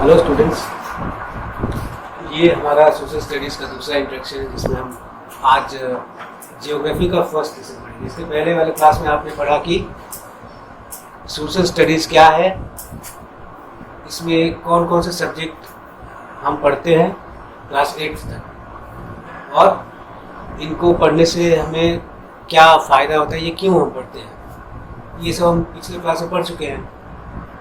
Hello students, ये हमारा social studies का दूसरा इंट्रोडक्शन है जिसमें हम आज जियोग्राफी का फर्स्ट लेसन पढ़ेंगे। इसके पहले वाले क्लास में आपने पढ़ा कि सोशल स्टडीज़ क्या है, इसमें कौन कौन से सब्जेक्ट हम पढ़ते हैं क्लास 8 तक, और इनको पढ़ने से हमें क्या फ़ायदा होता है, ये क्यों हम पढ़ते हैं, ये सब हम पिछले क्लास में पढ़ चुके हैं।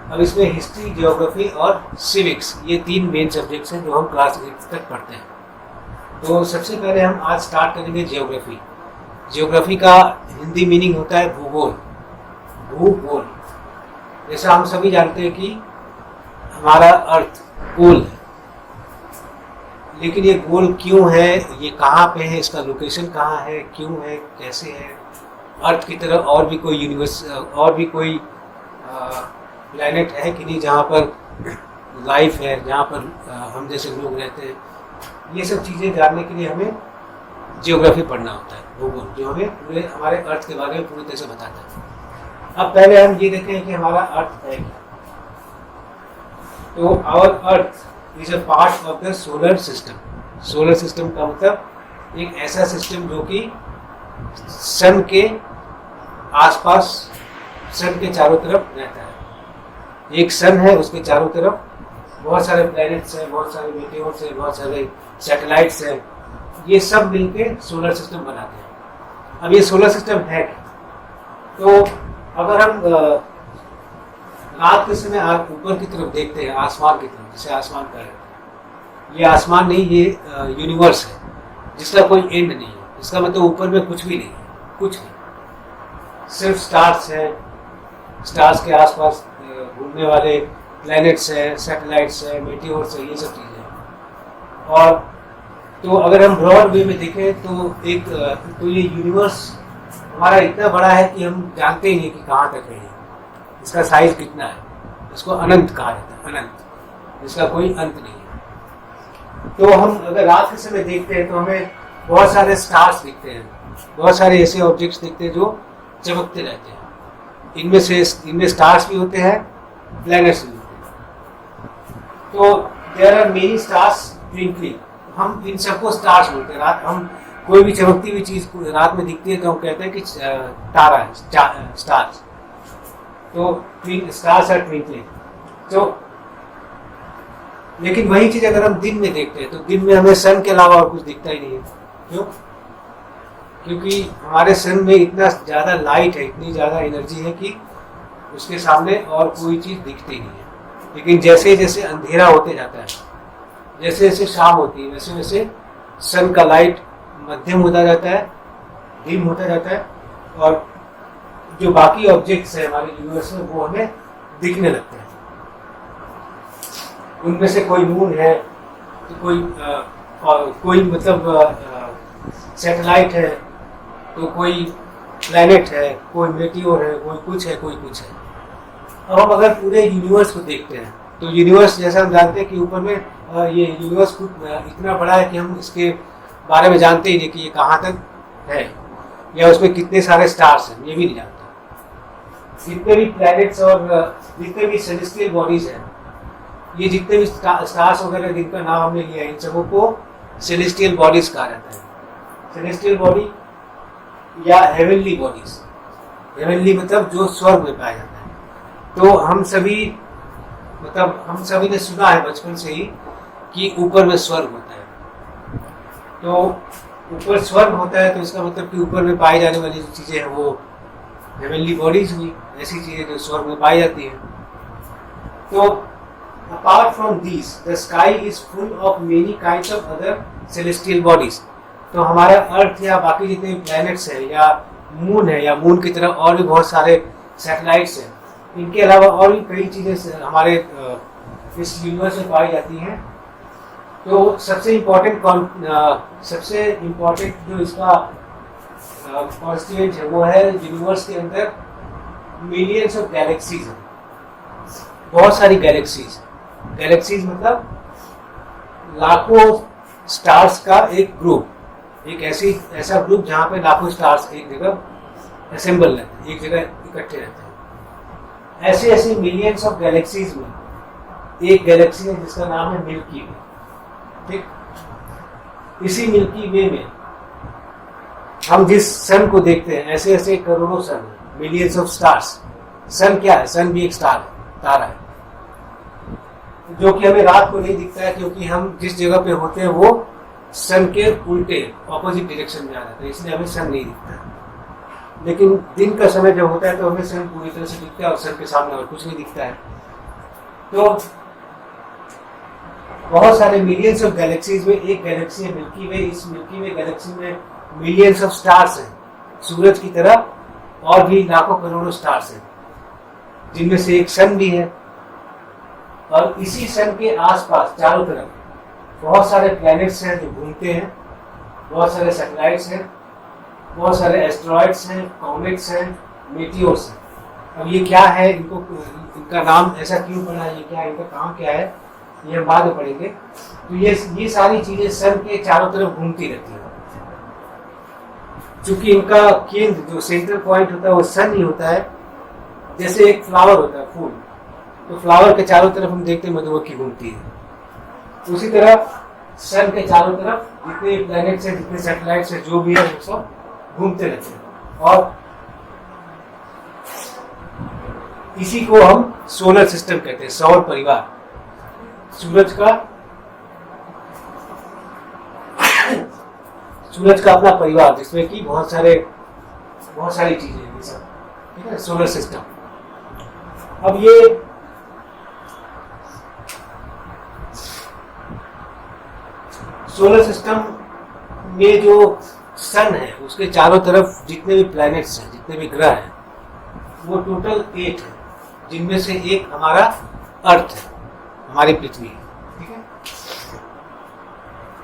अब इसमें हिस्ट्री, ज्योग्राफी और सिविक्स, ये 3 मेन सब्जेक्ट्स हैं जो हम क्लास 8 तक पढ़ते हैं। तो सबसे पहले हम आज स्टार्ट करेंगे ज्योग्राफी। ज्योग्राफी का हिंदी मीनिंग होता है भूगोल, भूगोल। जैसा हम सभी जानते हैं कि हमारा अर्थ गोल है, लेकिन ये गोल क्यों है, ये कहाँ पे है, इसका लोकेशन कहाँ है, क्यों है, कैसे है। अर्थ की तरह और भी कोई यूनिवर्स और भी कोई प्लैनेट है कि नहीं जहाँ पर लाइफ है, जहाँ पर हम जैसे लोग रहते हैं। ये सब चीज़ें जानने के लिए हमें जियोग्राफी पढ़ना होता है, भूगोल, जो हमें पूरे हमारे अर्थ के बारे में पूरी तरह से बताता है। अब पहले हम ये देखें कि हमारा अर्थ है क्या। तो our earth is a part of the solar system. Solar system का मतलब एक ऐसा सिस्टम जो कि सन के आसपास, सन के चारों तरफ रहता है। एक सन है, उसके चारों तरफ बहुत सारे प्लैनेट्स हैं, बहुत सारे मीटियोर्स हैं, बहुत सारे सैटेलाइट्स हैं। ये सब मिलके सोलर सिस्टम बनाते हैं। अब ये सोलर सिस्टम है क्या? तो अगर हम रात के समय ऊपर की तरफ देखते हैं, आसमान की तरफ, जिसे आसमान कहा जाता है, ये आसमान नहीं, ये यूनिवर्स है जिसका कोई एंड नहीं है। इसका मतलब ऊपर में कुछ भी नहीं है, कुछ नहीं, सिर्फ स्टार्स हैं, स्टार्स के आसपास घूमने वाले प्लैनेट्स हैं, सैटेलाइट्स हैं, मीटियोर्स हैं, ये सब चीज़ें। और तो अगर हम ब्रॉड वे में देखें तो ये यूनिवर्स हमारा इतना बड़ा है कि हम जानते ही नहीं कि कहाँ तक है। इसका साइज कितना है, इसको अनंत कहा जाता है, अनंत, जिसका कोई अंत नहीं है। तो हम अगर रात के समय देखते हैं तो हमें बहुत सारे स्टार्स दिखते हैं, बहुत सारे ऐसे ऑब्जेक्ट्स दिखते हैं जो चमकते रहते हैं। इनमें स्टार्स भी होते हैं, प्लैनेट्स भी होते हैं। तो there are many stars twinkling, हम इन सबको स्टार्स बोलते हैं। रात हम कोई भी चमकती हुई चीज रात में दिखती है तो हम कहते हैं कि तारा है, स्टार्स। तो स्टार्स आर ट्विंकलिंग। तो लेकिन वही चीज अगर हम दिन में देखते हैं तो दिन में हमें सन के अलावा और कुछ दिखता ही नहीं है। क्यों? क्योंकि हमारे सन में इतना ज़्यादा लाइट है, इतनी ज़्यादा एनर्जी है कि उसके सामने और कोई चीज़ दिखती नहीं है। लेकिन जैसे जैसे अंधेरा होते जाता है, जैसे जैसे शाम होती है, वैसे वैसे सन का लाइट मध्यम होता जाता है, डिम होता जाता है, और जो बाकी ऑब्जेक्ट्स हैं हमारे यूनिवर्स में वो हमें दिखने लगते हैं। उनमें से कोई मून है, तो कोई मतलब सैटेलाइट है, तो कोई प्लैनेट है, कोई मेटियोर है, कोई कुछ है, कोई कुछ है। अब हम अगर पूरे यूनिवर्स को देखते हैं तो यूनिवर्स, जैसा हम जानते हैं कि ऊपर में ये यूनिवर्स इतना बड़ा है कि हम इसके बारे में जानते ही नहीं कि ये कहाँ तक है, या उसमें कितने सारे स्टार्स हैं, ये भी नहीं जानते। जितने भी प्लैनेट्स और जितने भी सेलेस्टियल बॉडीज हैं, ये जितने भी स्टार्स वगैरह जिनका नाम हमने लिया, इन सबों को सेलेस्टियल बॉडीज कहा जाता है। सेलेस्टियल बॉडी या हेवनली बॉडीज, हेवनली मतलब जो स्वर्ग में पाया जाता है। तो हम सभी ने सुना है बचपन से ही कि ऊपर में स्वर्ग होता है। तो ऊपर स्वर्ग होता है तो इसका मतलब कि ऊपर में पाई जाने वाली जो चीज़ें हैं वो हेवनली बॉडीज हुई, ऐसी चीज़ें जो स्वर्ग में पाई जाती हैं। तो apart from this the sky is full of many kinds of other celestial bodies. तो हमारा अर्थ या बाकी जितने प्लैनेट्स हैं, या मून है, या मून की तरह और भी बहुत सारे सैटेलाइट्स हैं, इनके अलावा और भी कई चीज़ें हमारे इस यूनिवर्स में पाई जाती हैं। तो सबसे इम्पोर्टेंट जो इसका कॉन्स्टिट्यूएंट है वो है यूनिवर्स के अंदर मिलियंस ऑफ गैलेक्सीज हैं, बहुत सारी गैलेक्सीज। गैलेक्सीज मतलब लाखों स्टार्स का एक ग्रुप, एक ऐसा ग्रुप जहाँ पे लाखों स्टार्स एक जगह असेंबल रहते हैं, एक जगह इकट्ठे रहते हैं। ऐसे मिलियंस ऑफ गैलेक्सीज में एक गैलेक्सी है जिसका नाम है मिल्की वे। ठीक, इसी मिल्की वे में हम जिस सन को देखते हैं, ऐसे ऐसे करोड़ों सन, मिलियंस ऑफ स्टार्स। सन क्या है? सन भी एक स्टार है, तारा है, जो कि हमें रात को नहीं दिखता है, क्योंकि हम जिस जगह पे होते हैं वो सन के उल्टे ऑपोजिट डायरेक्शन में आ जाता है, इसलिए हमें सन नहीं दिखता है। लेकिन दिन का समय जब होता है तो हमें सन पूरी तरह से दिखता है और सन के सामने और कुछ नहीं दिखता है। तो बहुत सारे मिलियंस ऑफ गैलेक्सीज में एक गैलेक्सी है मिल्की वे। इस मिल्की वे गैलेक्सी में मिलियंस ऑफ स्टार्स हैं, सूरज की तरह और भी लाखों करोड़ों स्टार्स हैं, जिनमें से एक सन भी है। और इसी सन के आसपास चारों तरफ बहुत सारे प्लैनेट्स हैं जो घूमते हैं, बहुत सारे सैटेलाइट्स हैं, बहुत सारे एस्ट्रॉइड्स हैं, कॉमेट्स हैं, मेटियोर्स हैं। अब ये क्या है, इनका नाम ऐसा क्यों पड़ा, ये क्या है, इनका काम क्या है, ये हम बाद में पढ़ेंगे। तो ये सारी चीजें सन के चारों तरफ घूमती रहती हैं। चूंकि इनका केंद्र जो सेंट्रल पॉइंट होता है वो सन ही होता है। जैसे एक फ्लावर होता है, फूल, तो फ्लावर के चारों तरफ हम देखते हैं मधुमक्खी घूमती है। उसी तरह सन के चारों तरफ जितने प्लैनेट्स हैं, जितने सैटेलाइट्स हैं, जो भी है, वो सब घूमते रहते हैं। और इसी को हम सोलर सिस्टम कहते हैं, सौर परिवार। सूरज का अपना परिवार, जिसमें कि बहुत सारी चीजें हैं, सब ठीक है, सोलर सिस्टम। अब ये सोलर सिस्टम में जो सन है उसके चारों तरफ जितने भी प्लैनेट्स हैं, जितने भी ग्रह हैं, वो टोटल 8 है, जिनमें से एक हमारा अर्थ है, हमारी पृथ्वी है। ठीक है,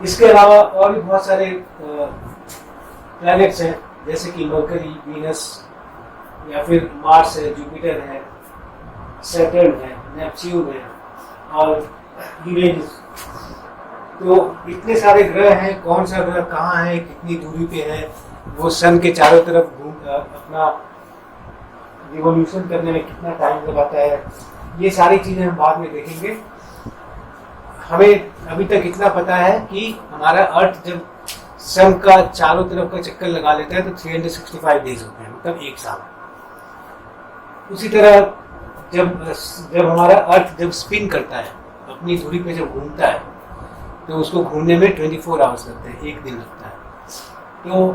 इसके अलावा और भी बहुत सारे प्लैनेट्स हैं, जैसे कि मरकरी, वीनस, या फिर मार्स है, जुपिटर है, सैटर्न है, नेपच्यून है और यूरेनस। तो इतने सारे ग्रह हैं, कौन सा ग्रह कहाँ है, कितनी दूरी पे है, वो सन के चारों तरफ अपना रिवोल्यूशन करने में कितना टाइम लगाता है, ये सारी चीजें हम बाद में देखेंगे। हमें अभी तक इतना पता है कि हमारा अर्थ जब सन का चारों तरफ का चक्कर लगा लेता है तो 365 डेज होते हैं, मतलब एक साल। उसी तरह जब हमारा अर्थ जब स्पिन करता है, अपनी धुरी पे जब घूमता है, तो उसको घूमने में 24 आवर्स लगते हैं, एक दिन लगता है। तो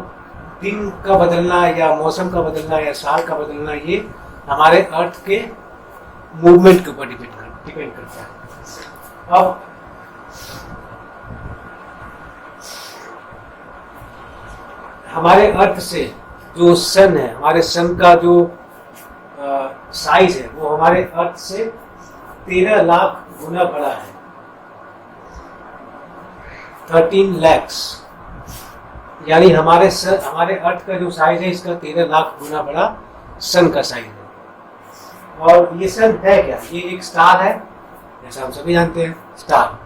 दिन का बदलना या मौसम का बदलना या साल का बदलना, ये हमारे अर्थ के मूवमेंट के ऊपर डिपेंड करता है। अब हमारे अर्थ से जो सन है, हमारे सन का जो साइज है, वो हमारे अर्थ से 13 लाख गुना बड़ा है, 13 lakhs। यानी हमारे अर्थ का जो साइज है, इसका 13 लाख गुना बड़ा सन का साइज है। और ये सन है क्या? ये एक स्टार है, जैसा हम सभी जानते हैं, स्टार।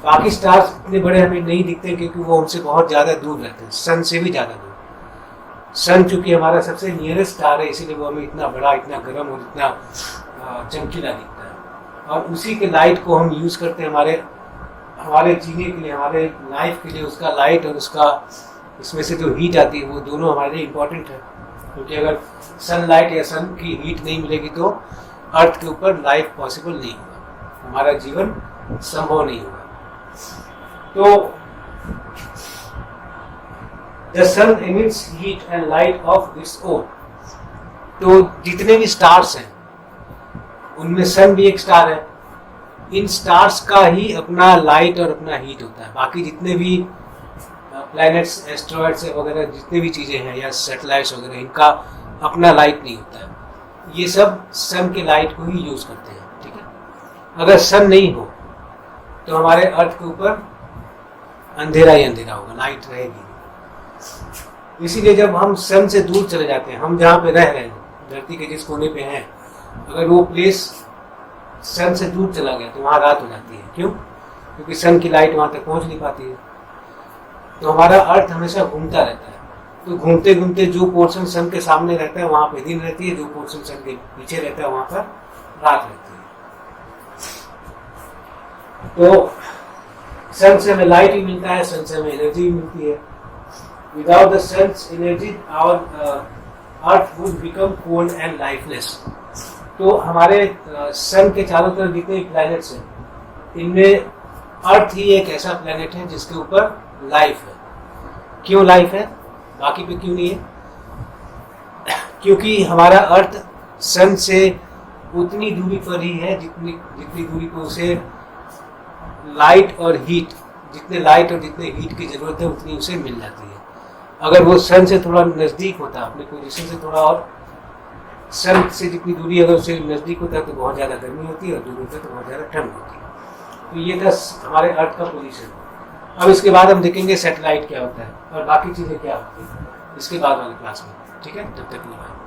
बाकी स्टार्स इतने बड़े हमें नहीं दिखते क्योंकि वो हमसे बहुत ज्यादा दूर रहते हैं, सन से भी ज्यादा दूर। सन चूंकि हमारा सबसे नियरेस्ट स्टार है, इसीलिए वो हमें इतना बड़ा, इतना गर्म और इतना चमकीला दिखता है। और उसी के लाइट को हम यूज करते हैं हमारे जीने के लिए, हमारे लाइफ के लिए। उसका लाइट और उसका इसमें से जो हीट आती है, वो दोनों हमारे लिए इम्पोर्टेंट है, क्योंकि अगर सनलाइट या सन की हीट नहीं मिलेगी तो अर्थ के ऊपर लाइफ पॉसिबल नहीं होगा, हमारा जीवन संभव नहीं होगा। तो the sun emits heat and light of its own। तो जितने भी स्टार्स हैं उनमें सन भी एक स्टार है। इन स्टार्स का ही अपना लाइट और अपना हीट होता है। बाकी जितने भी प्लैनेट्स, एस्ट्रॉइड्स वगैरह, जितने भी चीजें हैं या सैटेलाइट्स वगैरह, इनका अपना लाइट नहीं होता है। ये सब सन के लाइट को ही यूज करते हैं। ठीक है, अगर सन नहीं हो तो हमारे अर्थ के ऊपर अंधेरा ही अंधेरा होगा, लाइट रहेगी। इसीलिए जब हम सन से दूर चले जाते हैं, हम जहाँ पे रह रहे हैं, धरती के जिस कोने पे हैं, अगर वो प्लेस सन से दूर चला गया तो वहाँ रात हो जाती है। क्यों? क्योंकि सन की लाइट वहाँ तक पहुँच नहीं पाती है। तो हमारा अर्थ हमेशा घूमता रहता है। तो घूमते घूमते जो पोर्शन सन के सामने रहता है वहाँ पे दिन रहती है, जो पोर्शन सन के पीछे रहता है वहाँ पर रात रहती है। तो सन से हमें लाइट ही मिलता है, सन से हमें एनर्जी भी मिलती है। Without the sun's energy our earth would become cold and lifeless. तो हमारे सन के चारों तरफ जितने प्लैनेट्स हैं, इनमें अर्थ ही एक ऐसा प्लैनेट है जिसके ऊपर लाइफ है। क्यों लाइफ है, बाकी पे क्यों नहीं है? क्योंकि हमारा अर्थ सन से उतनी दूरी पर ही है जितनी दूरी पर उसे लाइट और हीट, जितने लाइट और जितने हीट की जरूरत है उतनी उसे मिल जाती है। अगर वो सन से थोड़ा नज़दीक होता, अपने पोजीशन से थोड़ा और, सन से जितनी दूरी अगर उससे नज़दीक होता है तो बहुत ज़्यादा गर्मी होती है, और दूर होता है तो बहुत ज़्यादा ठंड होती है। तो ये था हमारे अर्थ का पोजीशन। अब इसके बाद हम देखेंगे सैटेलाइट क्या होता है और बाकी चीज़ें क्या होती हैं, इसके बाद वाली क्लास में। ठीक है, तब तक के लिए।